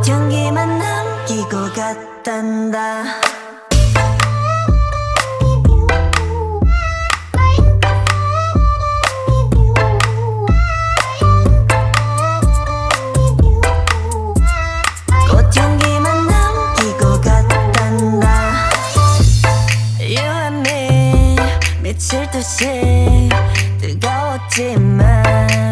꽃향기만 남기고 갔단다. 꽃향기만 남기고 갔단다. You and me 미칠 듯이 뜨거웠지만